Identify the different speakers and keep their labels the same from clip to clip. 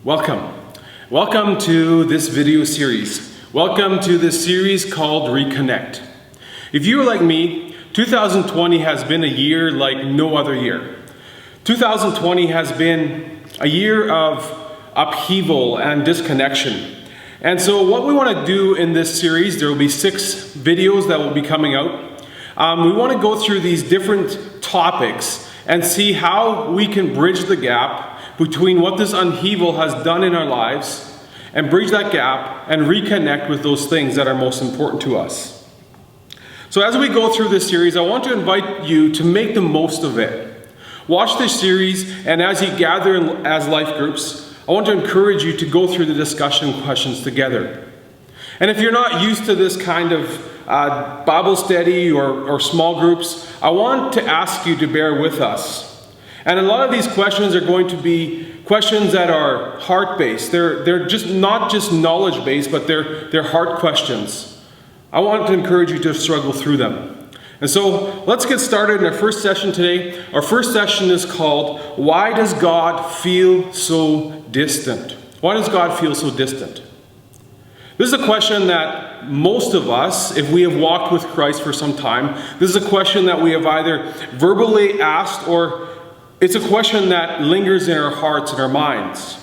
Speaker 1: Welcome. Welcome to this video series. Welcome to this series called Reconnect. If you are like me, 2020 has been a year like no other year. 2020 has been a year of upheaval and disconnection. And so what we want to do in this series, there will be 6 videos that will be coming out. We want to go through these different topics and see how we can bridge the gap between what this upheaval has done in our lives and bridge that gap and reconnect with those things that are most important to us. So as we go through this series, I want to invite you to make the most of it. Watch this series, and as you gather as life groups, I want to encourage you to go through the discussion questions together. And if you're not used to this kind of Bible study or small groups, I want to ask you to bear with us. And a lot of these questions are going to be questions that are heart-based. They're just not just knowledge-based, but they're heart questions. I want to encourage you to struggle through them. And so let's get started in our first session today. Our first session is called, Why Does God Feel So Distant? Why does God feel so distant? This is a question that most of us, if we have walked with Christ for some time, this is a question that we have either verbally asked or it's a question that lingers in our hearts and our minds.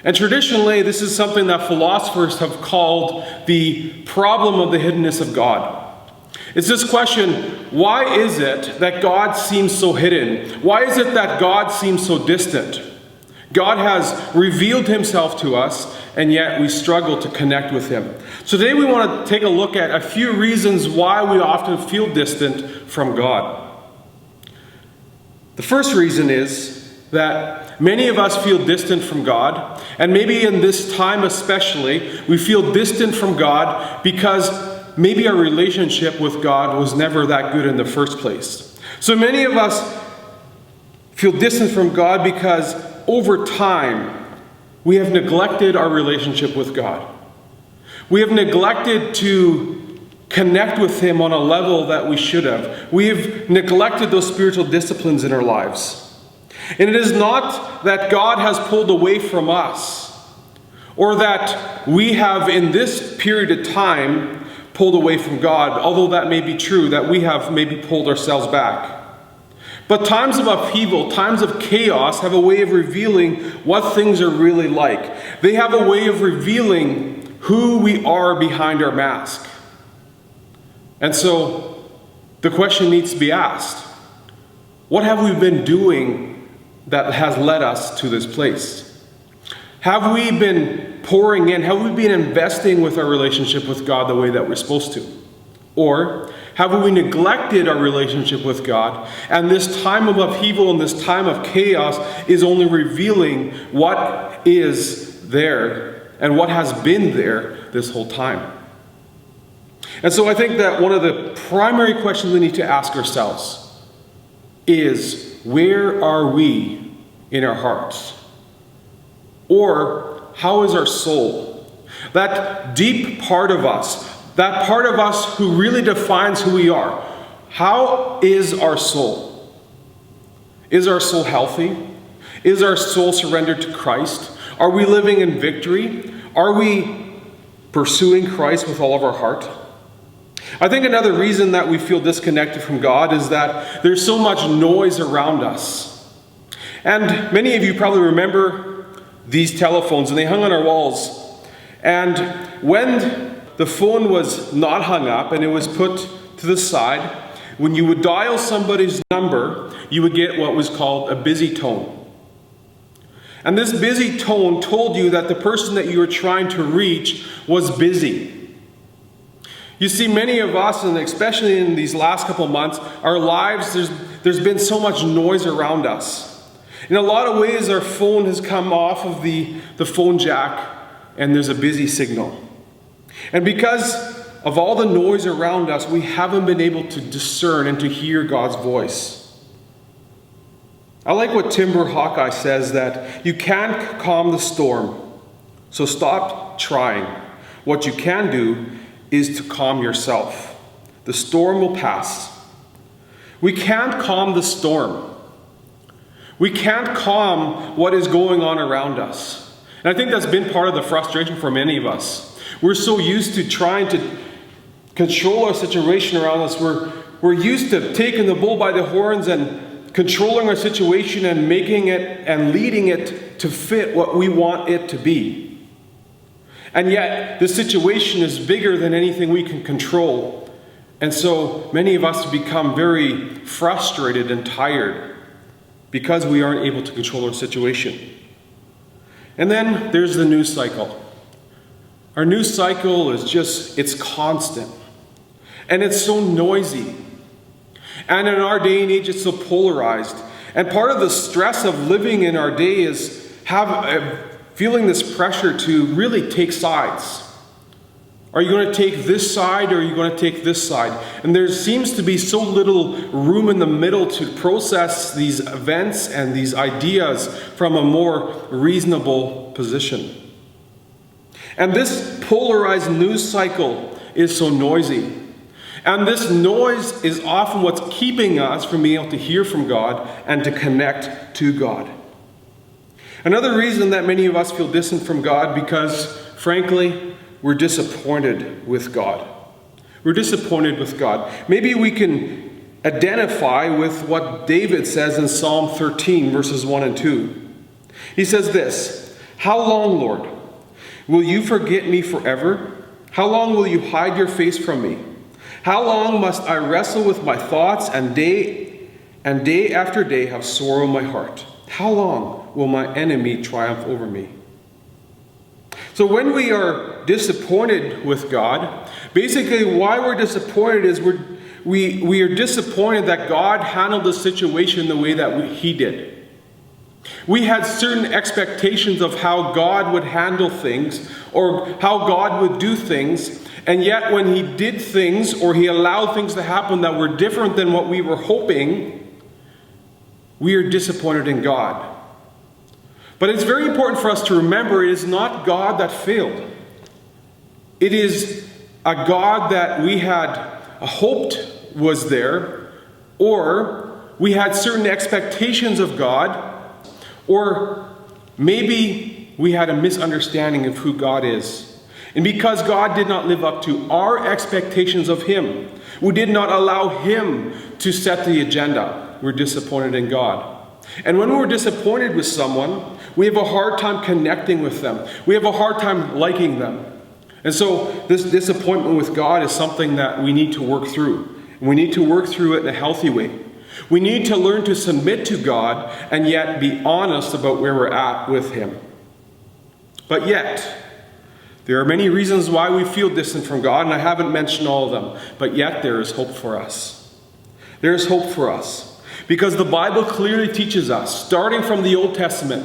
Speaker 1: And traditionally, this is something that philosophers have called the problem of the hiddenness of God. It's this question, why is it that God seems so hidden? Why is it that God seems so distant? God has revealed himself to us, and yet we struggle to connect with him. So today we want to take a look at a few reasons why we often feel distant from God. The first reason is that many of us feel distant from God, and maybe in this time especially, we feel distant from God because maybe our relationship with God was never that good in the first place. So many of us feel distant from God because over time, we have neglected our relationship with God. We have neglected to connect with him on a level that we should have. We have neglected those spiritual disciplines in our lives. And it is not that God has pulled away from us, or that we have in this period of time pulled away from God, although that may be true, that we have maybe pulled ourselves back. But times of upheaval, times of chaos have a way of revealing what things are really like. They have a way of revealing who we are behind our mask. And so the question needs to be asked, what have we been doing that has led us to this place? Have we been pouring in? Have we been investing with our relationship with God the way that we're supposed to? Or have we neglected our relationship with God? And this time of upheaval and this time of chaos is only revealing what is there and what has been there this whole time. And so I think that one of the primary questions we need to ask ourselves is, where are we in our hearts? Or how is our soul? That deep part of us, that part of us who really defines who we are. How is our soul? Is our soul healthy? Is our soul surrendered to Christ? Are we living in victory? Are we pursuing Christ with all of our heart? I think another reason that we feel disconnected from God is that there's so much noise around us. And many of you probably remember these telephones, and they hung on our walls. And when the phone was not hung up and it was put to the side, when you would dial somebody's number, you would get what was called a busy tone. And this busy tone told you that the person that you were trying to reach was busy. You see, many of us, and especially in these last couple months, our lives, there's been so much noise around us. In a lot of ways, our phone has come off of the phone jack, and there's a busy signal. And because of all the noise around us, we haven't been able to discern and to hear God's voice. I like what Timber Hawkeye says, that you can't calm the storm, so stop trying. What you can do is to calm yourself. The storm will pass. We can't calm the storm. We can't calm what is going on around us. And I think that's been part of the frustration for many of us. We're so used to trying to control our situation around us. We're used to taking the bull by the horns and controlling our situation and making it and leading it to fit what we want it to be. And yet, the situation is bigger than anything we can control. And so many of us become very frustrated and tired because we aren't able to control our situation. And then there's the news cycle. Our news cycle is it's constant. And it's so noisy. And in our day and age, it's so polarized. And part of the stress of living in our day is feeling this pressure to really take sides. Are you going to take this side or are you going to take this side? And there seems to be so little room in the middle to process these events and these ideas from a more reasonable position. And this polarized news cycle is so noisy. And this noise is often what's keeping us from being able to hear from God and to connect to God. Another reason that many of us feel distant from God because, frankly, we're disappointed with God. We're disappointed with God. Maybe we can identify with what David says in Psalm 13, verses 1 and 2. He says this, "How long, Lord, will you forget me forever? How long will you hide your face from me? How long must I wrestle with my thoughts and day after day have sorrow in my heart? How long will my enemy triumph over me?" So when we are disappointed with God, basically why we're disappointed is we are disappointed that God handled the situation the way that He did. We had certain expectations of how God would handle things or how God would do things, and yet when He did things or He allowed things to happen that were different than what we were hoping, we are disappointed in God. But it's very important for us to remember it is not God that failed. It is a God that we had hoped was there, or we had certain expectations of God, or maybe we had a misunderstanding of who God is. And because God did not live up to our expectations of Him, we did not allow Him to set the agenda, we're disappointed in God. And when we're disappointed with someone, we have a hard time connecting with them. We have a hard time liking them. And so this disappointment with God is something that we need to work through. We need to work through it in a healthy way. We need to learn to submit to God and yet be honest about where we're at with Him. But yet, there are many reasons why we feel distant from God, and I haven't mentioned all of them. But yet there is hope for us. There is hope for us. Because the Bible clearly teaches us, starting from the Old Testament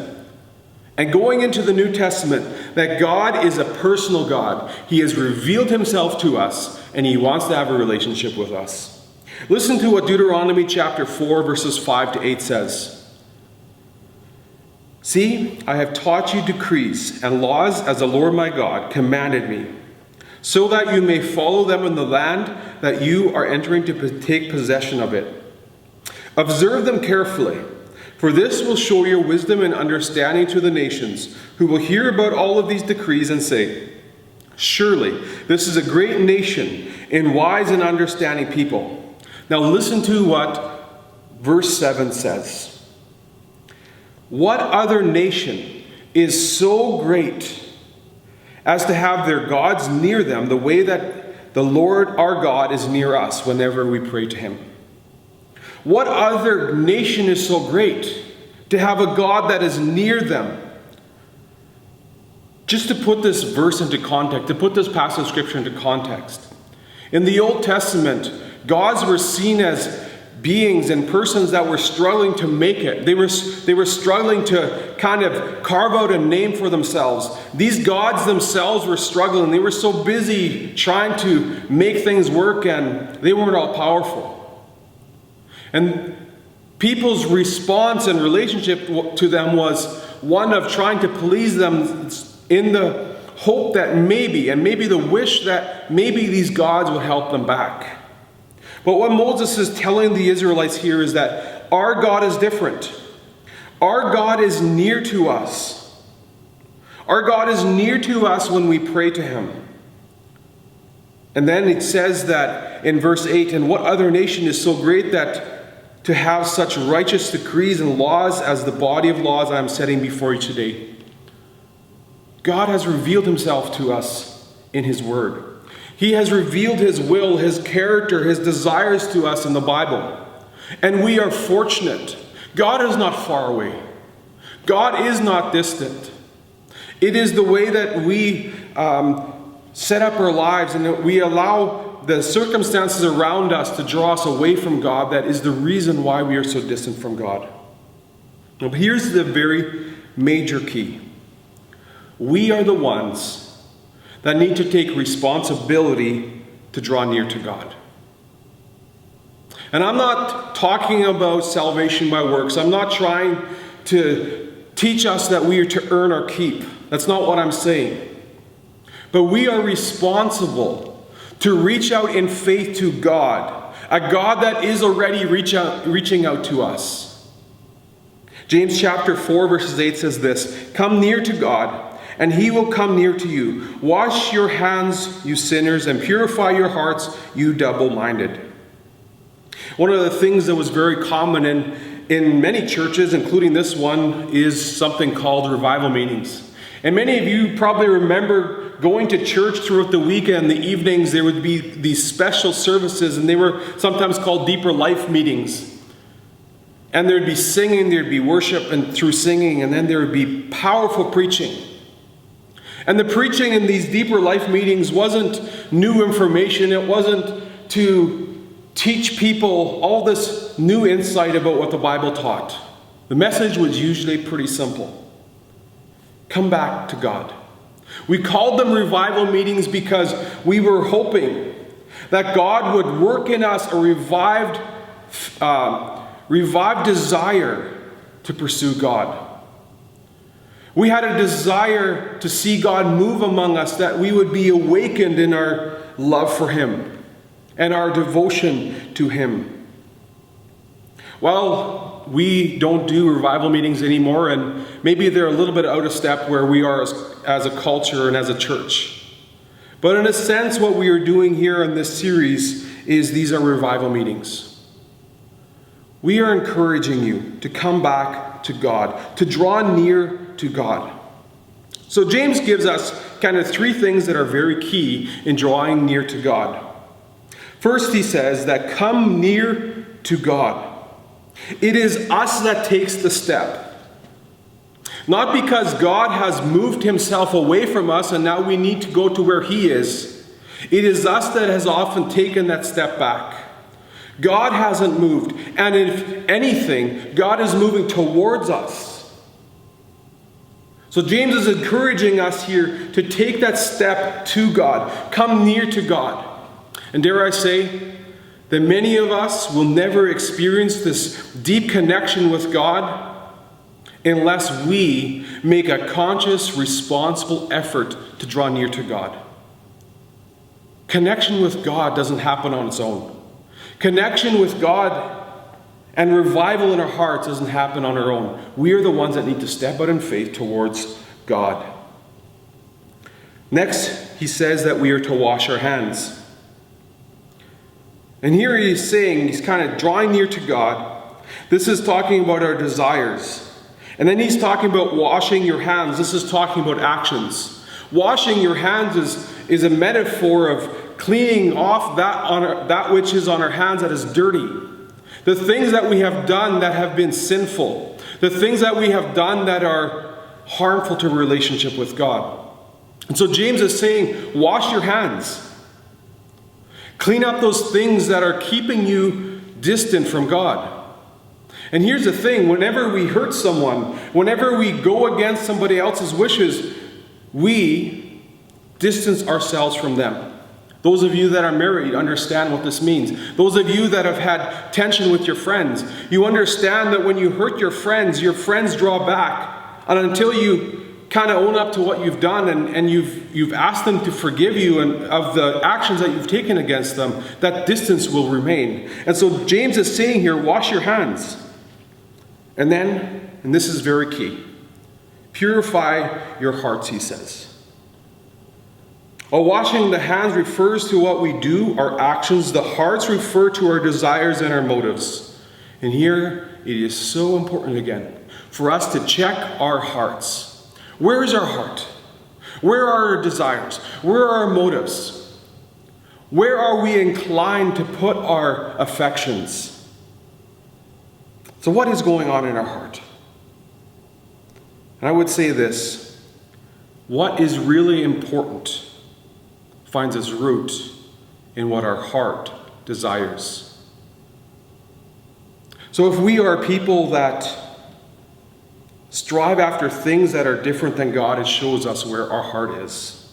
Speaker 1: and going into the New Testament, that God is a personal God. He has revealed Himself to us, and He wants to have a relationship with us. Listen to what Deuteronomy chapter 4, verses 5 to 8 says. "See, I have taught you decrees and laws as the Lord my God commanded me, so that you may follow them in the land that you are entering to take possession of it. Observe them carefully, for this will show your wisdom and understanding to the nations, who will hear about all of these decrees and say, 'Surely this is a great nation and wise and understanding people.'" Now listen to what verse 7 says. "What other nation is so great as to have their gods near them the way that the Lord our God is near us whenever we pray to Him?" What other nation is so great to have a God that is near them? Just to put this verse into context, to put this passage of Scripture into context. In the Old Testament, gods were seen as beings and persons that were struggling to make it. They were struggling to kind of carve out a name for themselves. These gods themselves were struggling. They were so busy trying to make things work, and they weren't all powerful. And people's response and relationship to them was one of trying to please them in the hope that maybe the wish that maybe these gods would help them back. But what Moses is telling the Israelites here is that our God is different. Our God is near to us. Our God is near to us when we pray to him. And then it says that in verse 8, and what other nation is so great that to have such righteous decrees and laws as the body of laws I am setting before you today? God has revealed himself to us in his word. He has revealed his will, his character, his desires to us in the Bible. And we are fortunate. God is not far away. God is not distant. It is the way that we set up our lives and that we allow the circumstances around us to draw us away from God that is the reason why we are so distant from God. Now, here's the very major key. We are the ones that need to take responsibility to draw near to God. And I'm not talking about salvation by works. I'm not trying to teach us that we are to earn our keep. That's not what I'm saying. But we are responsible to reach out in faith to God, a God that is already reaching out to us. James chapter 4 verses 8 says this, "Come near to God, and he will come near to you. Wash your hands, you sinners, and purify your hearts, you double-minded." One of the things that was very common in many churches, including this one, is something called revival meetings. And many of you probably remember going to church throughout the weekend, the evenings, there would be these special services, and they were sometimes called deeper life meetings. And there'd be singing, there'd be worship and through singing, and then there would be powerful preaching. And the preaching in these deeper life meetings wasn't new information. It wasn't to teach people all this new insight about what the Bible taught. The message was usually pretty simple. Come back to God. We called them revival meetings because we were hoping that God would work in us a revived desire to pursue God. We had a desire to see God move among us, that we would be awakened in our love for him and our devotion to him. Well, we don't do revival meetings anymore, and maybe they're a little bit out of step where we are as a culture and as a church. But in a sense, what we are doing here in this series is these are revival meetings. We are encouraging you to come back to God, to draw near to God. So James gives us kind of three things that are very key in drawing near to God. First, he says that come near to God. It is us that takes the step. Not because God has moved himself away from us and now we need to go to where he is. It is us that has often taken that step back. God hasn't moved. And if anything, God is moving towards us. So James is encouraging us here to take that step to God. Come near to God. And dare I say, that many of us will never experience this deep connection with God unless we make a conscious, responsible effort to draw near to God. Connection with God doesn't happen on its own. Connection with God and revival in our hearts doesn't happen on our own. We are the ones that need to step out in faith towards God. Next, he says that we are to wash our hands. And here he is saying, he's kind of drawing near to God. This is talking about our desires. And then he's talking about washing your hands. This is talking about actions. Washing your hands is a metaphor of cleaning off that which is on our hands that is dirty. The things that we have done that have been sinful. The things that we have done that are harmful to relationship with God. And so James is saying, wash your hands. Clean up those things that are keeping you distant from God. And here's the thing, whenever we hurt someone, whenever we go against somebody else's wishes, we distance ourselves from them. Those of you that are married understand what this means. Those of you that have had tension with your friends, you understand that when you hurt your friends draw back. And until you kind of own up to what you've done and you've asked them to forgive you and of the actions that you've taken against them, that distance will remain. And so James is saying here, wash your hands. And then, and this is very key, Purify your hearts, he says. While washing the hands refers to what we do, our actions, the hearts refer to our desires and our motives. And here it is so important again for us to check our hearts. Where is our heart? Where are our desires? Where are our motives? Where are we inclined to put our affections? So what is going on in our heart? And I would say this: what is really important finds its root in what our heart desires. So if we are people that strive after things that are different than God, it shows us where our heart is.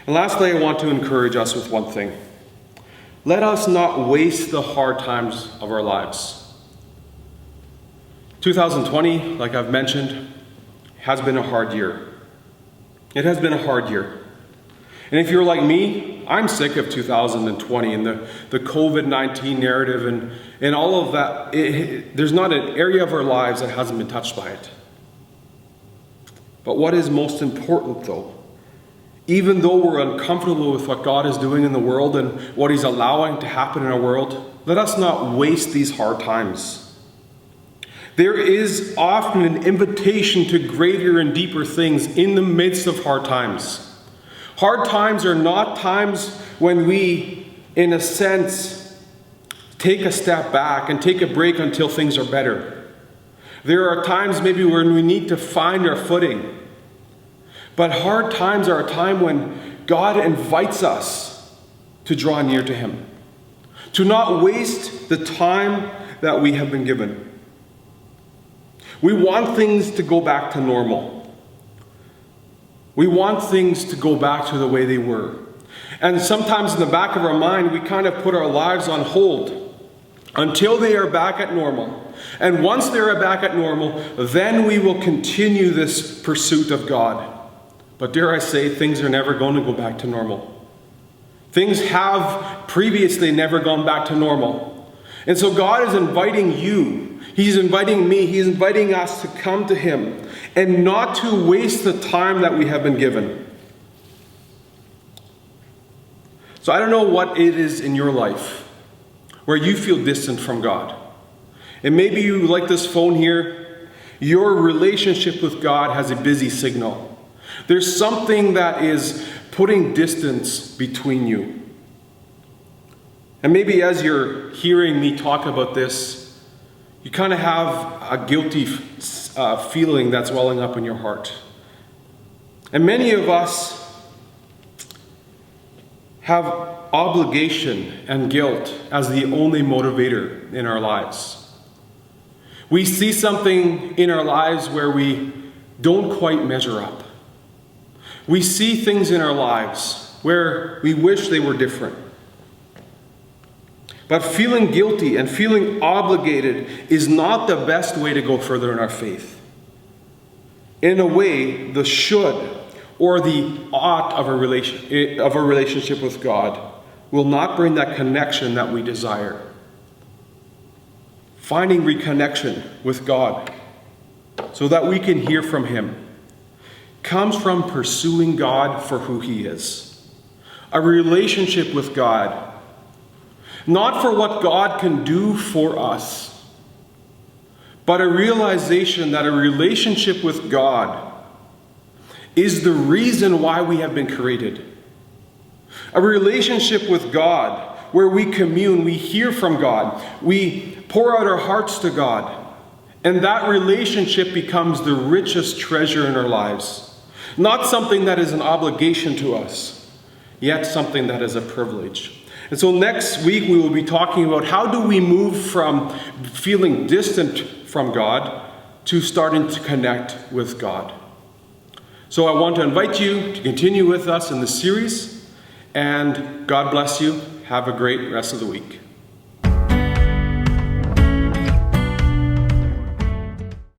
Speaker 1: And lastly, I want to encourage us with one thing. Let us not waste the hard times of our lives. 2020, like I've mentioned, has been a hard year. It has been a hard year. And if you're like me, I'm sick of 2020 and the COVID-19 narrative and all of that. There's not an area of our lives that hasn't been touched by it. But what is most important, though, even though we're uncomfortable with what God is doing in the world and what he's allowing to happen in our world, let us not waste these hard times. There is often an invitation to greater and deeper things in the midst of hard times. Hard times are not times when we, in a sense, take a step back and take a break until things are better. There are times maybe when we need to find our footing. But hard times are a time when God invites us to draw near to him, to not waste the time that we have been given. We want things to go back to normal. We want things to go back to the way they were. And sometimes in the back of our mind, we kind of put our lives on hold until they are back at normal. And once they are back at normal, then we will continue this pursuit of God. But dare I say, things are never going to go back to normal. Things have previously never gone back to normal. And so God is inviting you, he's inviting me, he's inviting us to come to him and not to waste the time that we have been given. So I don't know what it is in your life where you feel distant from God. And maybe you, like this phone here, your relationship with God has a busy signal. There's something that is putting distance between you. And maybe as you're hearing me talk about this, you kind of have a guilty feeling that's welling up in your heart. And many of us have obligation and guilt as the only motivator in our lives. We see something in our lives where we don't quite measure up. We see things in our lives where we wish they were different. But feeling guilty and feeling obligated is not the best way to go further in our faith. In a way, the should or the ought of a relationship with God will not bring that connection that we desire. Finding reconnection with God so that we can hear from him comes from pursuing God for who he is. A relationship with God, not for what God can do for us, but a realization that a relationship with God is the reason why we have been created. A relationship with God where we commune, we hear from God, we pour out our hearts to God, and that relationship becomes the richest treasure in our lives. Not something that is an obligation to us, yet something that is a privilege. And so next week we will be talking about how do we move from feeling distant from God to starting to connect with God. So I want to invite you to continue with us in this series, and God bless you. Have a great rest of the week.